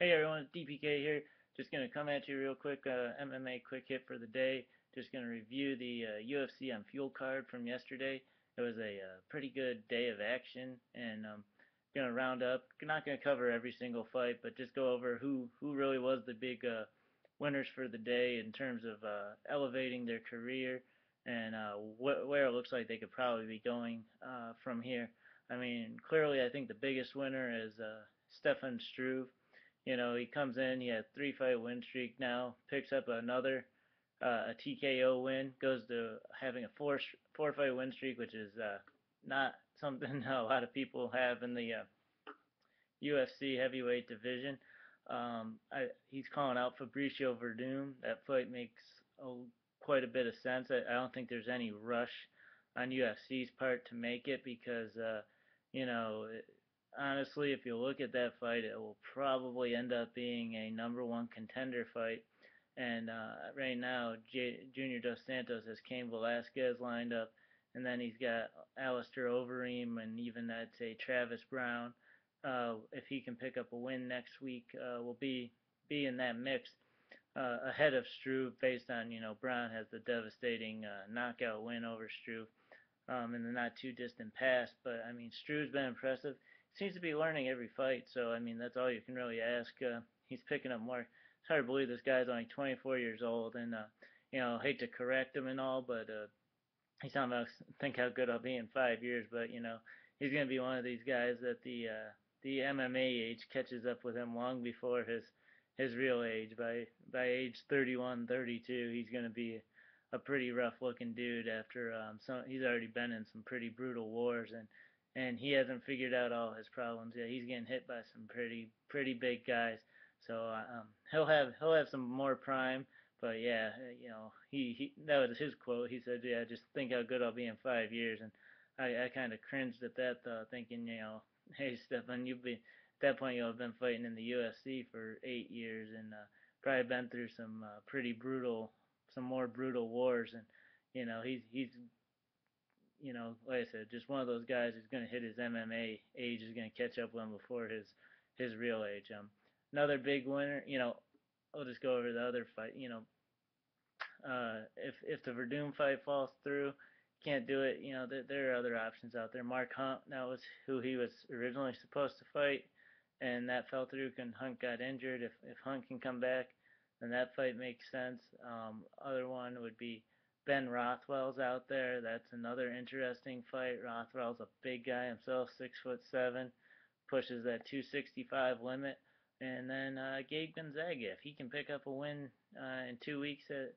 Hey everyone, it's DPK here. Just gonna come at you real quick. MMA quick hit for the day. Just gonna review the UFC on Fuel card from yesterday. It was a pretty good day of action, and gonna round up. Not gonna cover every single fight, but just go over who really was the big winners for the day in terms of elevating their career and where it looks like they could probably be going from here. I mean, clearly, I think the biggest winner is Stefan Struve. He comes in, he has 3 fight win streak now, picks up another a TKO win, goes to having a four fight win streak, which is not something a lot of people have in the UFC heavyweight division. He's calling out Fabricio Verdum. That fight makes quite a bit of sense. I don't think there's any rush on UFC's part to make it because, you know, honestly, if you look at that fight, it will probably end up being a #1 contender fight. And right now, Junior Dos Santos has Cain Velasquez lined up, and then he's got Alistair Overeem and even I'd say Travis Brown. If he can pick up a win next week, will be in that mix ahead of Struve based on Brown has the devastating knockout win over Struve in the not too distant past. But I mean, Struve's been impressive. Seems to be learning every fight, so I mean that's all you can really ask. He's picking up more. It's hard to believe this guy's only 24 years old, and hate to correct him and all, but he's talking about think how good I'll be in 5 years, but he's gonna be one of these guys that the MMA age catches up with him long before his real age. By age 31, 32, he's gonna be a pretty rough looking dude after he's already been in some pretty brutal wars and he hasn't figured out all his problems yet. He's getting hit by some pretty big guys. So he'll have some more prime, but yeah, he that was his quote. He said, "Yeah, just think how good I'll be in 5 years." And I kind of cringed at that thought, thinking, hey Stefan, you've been at that point you'll have been fighting in the UFC for 8 years and probably been through some pretty brutal, some more brutal wars, and he's like I said, just one of those guys who's going to hit his MMA age is going to catch up with him before his real age. Another big winner, I'll just go over the other fight. If the Verdum fight falls through, can't do it. There are other options out there. Mark Hunt, that was who he was originally supposed to fight, and that fell through. And Hunt got injured. If Hunt can come back, then that fight makes sense. Other one would be Ben Rothwell's out there. That's another interesting fight. Rothwell's a big guy himself, 6'7", pushes that 265 limit. And then Gabe Gonzaga, if he can pick up a win in 2 weeks at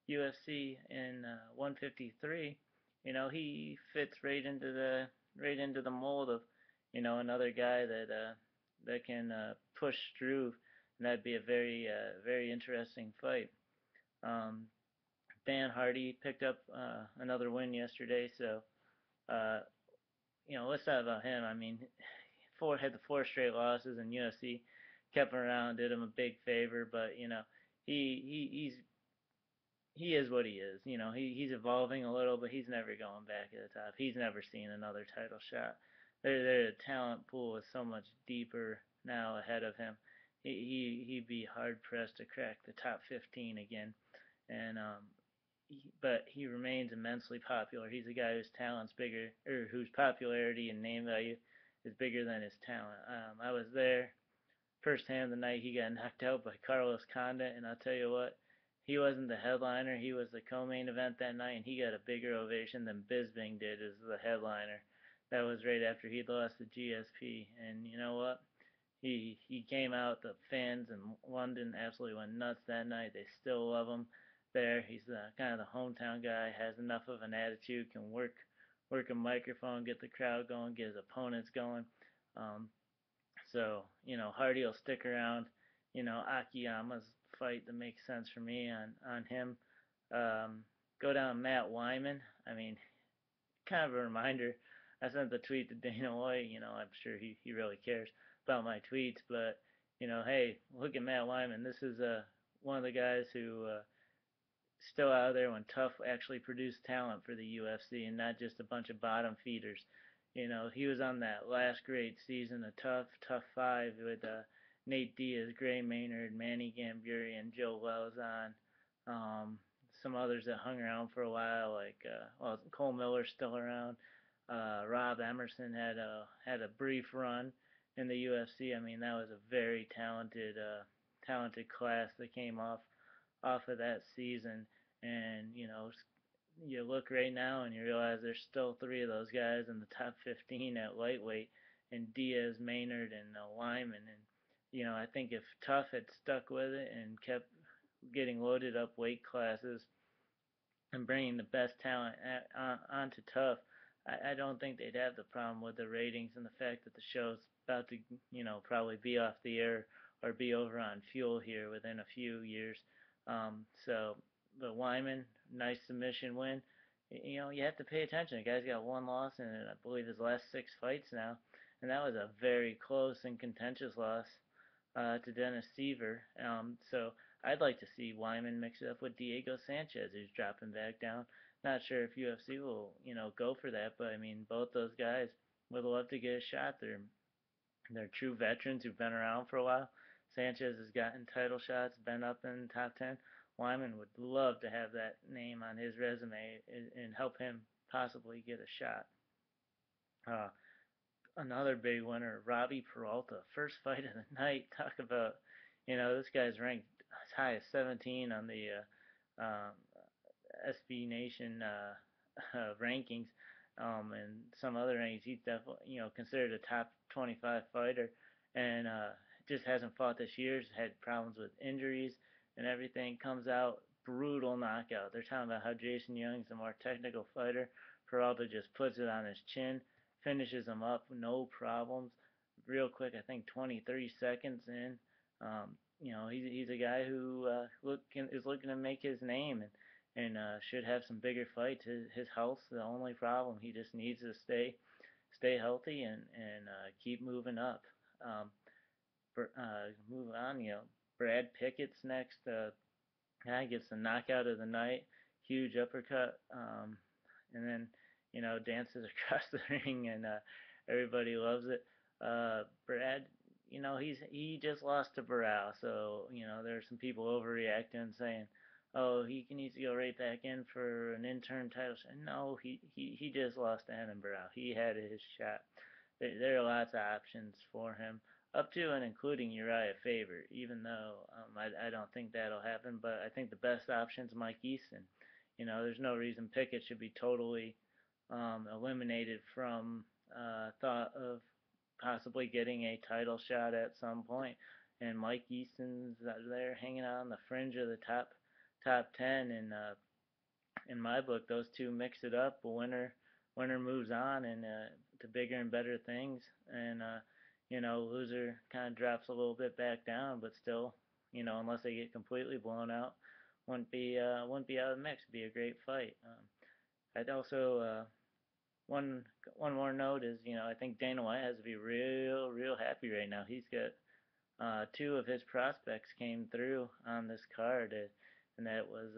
UFC in 153, he fits right into the mold of another guy that can push Struve, and that'd be a very interesting fight. Um, Dan Hardy picked up another win yesterday, so uh, let's talk about him. I mean, had the 4 straight losses in UFC, kept him around, did him a big favor, but he is what he is. He's evolving a little, but he's never going back at the top. He's never seen another title shot. The talent pool is so much deeper now ahead of him. He'd be hard pressed to crack the top 15 again, and but he remains immensely popular. He's a guy whose talent's bigger, or whose popularity and name value is bigger than his talent. I was there firsthand the night he got knocked out by Carlos Condit, and I'll tell you what, he wasn't the headliner. He was the co-main event that night, and he got a bigger ovation than Bisping did as the headliner. That was right after he'd lost to GSP, and you know what? He came out. The fans in London absolutely went nuts that night. They still love him there. He's kind of the hometown guy. Has enough of an attitude. Can work a microphone, get the crowd going, get his opponents going. Um, so Hardy will stick around. Akiyama's fight that makes sense for me on him. Go down Matt Wyman. I mean, kind of a reminder. I sent the tweet to Dana White. I'm sure he really cares about my tweets, but hey, look at Matt Wyman. This is one of the guys who still out there when Tough actually produced talent for the UFC and not just a bunch of bottom feeders. He was on that last great season of Tough 5 with Nate Diaz, Gray Maynard, Manny Gamburian, Joe Lauzon, um, some others that hung around for a while, like Cole Miller's still around. Rob Emerson had a brief run in the UFC. I mean, that was a very talented class that came off of that season. And you look right now and you realize there's still three of those guys in the top 15 at lightweight, and Diaz, Maynard, and Lyman. And I think if Tough had stuck with it and kept getting loaded up weight classes and bringing the best talent onto Tough, I don't think they'd have the problem with the ratings and the fact that the show's about to, probably be off the air or be over on Fuel here within a few years. So the Wyman, nice submission win. You have to pay attention. The guy's got one loss in, I believe, his last six fights now, and that was a very close and contentious loss to Dennis Seaver. So I'd like to see Wyman mix it up with Diego Sanchez, who's dropping back down. Not sure if UFC will, go for that, but I mean, both those guys would love to get a shot. They're true veterans who've been around for a while. Sanchez has gotten title shots, been up in the top 10. Wyman would love to have that name on his resume and help him possibly get a shot. Uh, Another big winner, Robbie Peralta, first fight of the night. Talk about, this guy's ranked as high as 17 on the SB Nation rankings, and some other rankings. He's definitely, considered a top 25 fighter, and just hasn't fought this year. He's had problems with injuries and everything. Comes out brutal knockout. They're talking about how Jason Young's a more technical fighter. Peralta just puts it on his chin, finishes him up, no problems. Real quick, I think 20, 30 seconds in. He's a guy who is looking to make his name, and should have some bigger fights. His health's the only problem. He just needs to stay healthy and keep moving up. Um, Move on. Brad Pickett's next. Guy gets the knockout of the night, huge uppercut, and then dances across the ring, and everybody loves it. Brad, he just lost to Barral, so there's some people overreacting, saying, "Oh, he needs to go right back in for an interim title shot." No, he just lost to Anand Barral. He had his shot. There are lots of options for him, up to and including Uriah Faber, even though I don't think that'll happen. But I think the best option is Mike Easton. There's no reason Pickett should be totally eliminated from thought of possibly getting a title shot at some point. And Mike Easton's there hanging out on the fringe of the top 10, and in my book, those two mix it up. A winner moves on and to bigger and better things, and loser kind of drops a little bit back down, but still, unless they get completely blown out, wouldn't be out of the mix. It'd be a great fight. I'd also one more note is I think Dana White has to be real happy right now. He's got two of his prospects came through on this card, and that was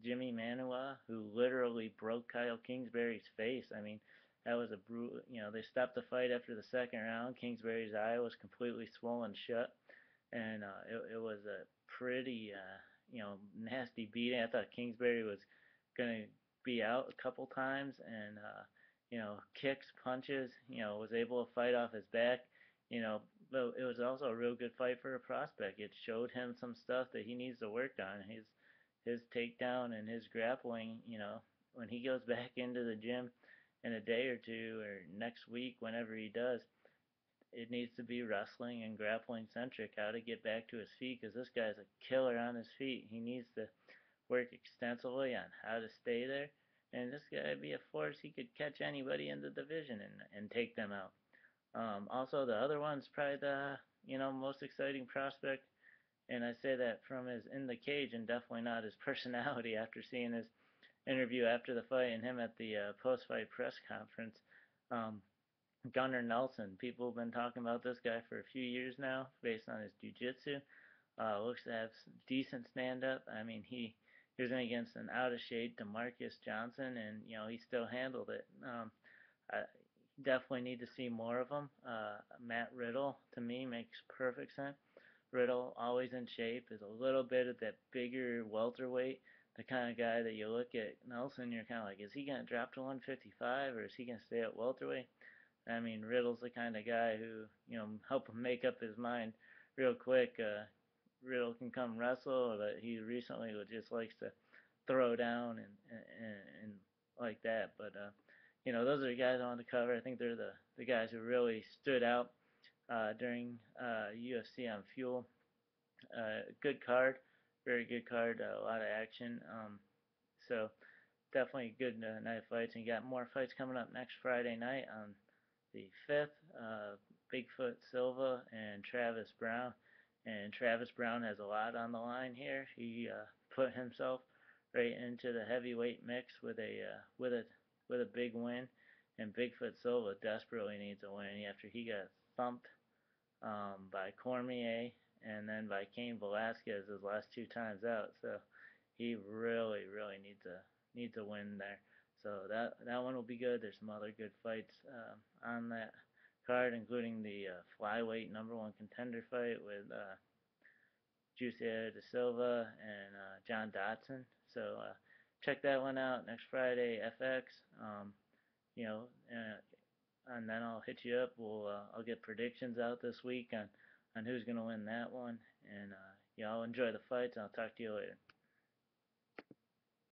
Jimmy Manuwa, who literally broke Kyle Kingsbury's face. I mean, that was a brutal. They stopped the fight after the second round. Kingsbury's eye was completely swollen shut, and it was a pretty nasty beating. I thought Kingsbury was gonna be out a couple times, and kicks, punches, was able to fight off his back. But it was also a real good fight for a prospect. It showed him some stuff that he needs to work on. His takedown and his grappling, when he goes back into the gym in a day or two or next week, whenever he does, it needs to be wrestling and grappling centric, how to get back to his feet, because this guy's a killer on his feet. He needs to work extensively on how to stay there. And this guy would be a force. He could catch anybody in the division and take them out. Also, the other one's probably the most exciting prospect, and I say that from his in the cage and definitely not his personality. After seeing his interview after the fight and him at the post-fight press conference, um, Gunnar Nelson. People have been talking about this guy for a few years now, based on his jiu-jitsu. Looks to have some decent stand-up. I mean, he was in against an out-of-shape Demarcus Johnson, and he still handled it. I, Definitely need to see more of him. Matt Riddle to me makes perfect sense. Riddle always in shape, is a little bit of that bigger welterweight, the kind of guy that you look at Nelson, you're kind of like, is he gonna drop to 155 or is he gonna stay at welterweight? I mean, Riddle's the kind of guy who, help him make up his mind real quick. Riddle can come wrestle, but he recently just likes to throw down and like that. But those are the guys I want to cover. I think they're the guys who really stood out during UFC on Fuel. Good card, very good card, a lot of action. So definitely good night of fights, and you got more fights coming up next Friday night on the 5th. Bigfoot Silva and Travis Brown, and Travis Brown has a lot on the line here. He put himself right into the heavyweight mix with a big win, and Bigfoot Silva desperately needs a win after he got thumped by Cormier and then by Cain Velasquez his last two times out. So he really, really needs a win there. So that one will be good. There's some other good fights on that card, including the flyweight number one contender fight with Juicy De Silva and John Dodson. So check that one out next Friday, FX. You know, and then I'll hit you up. I'll get predictions out this week on who's gonna win that one, and y'all enjoy the fights. And I'll talk to you later.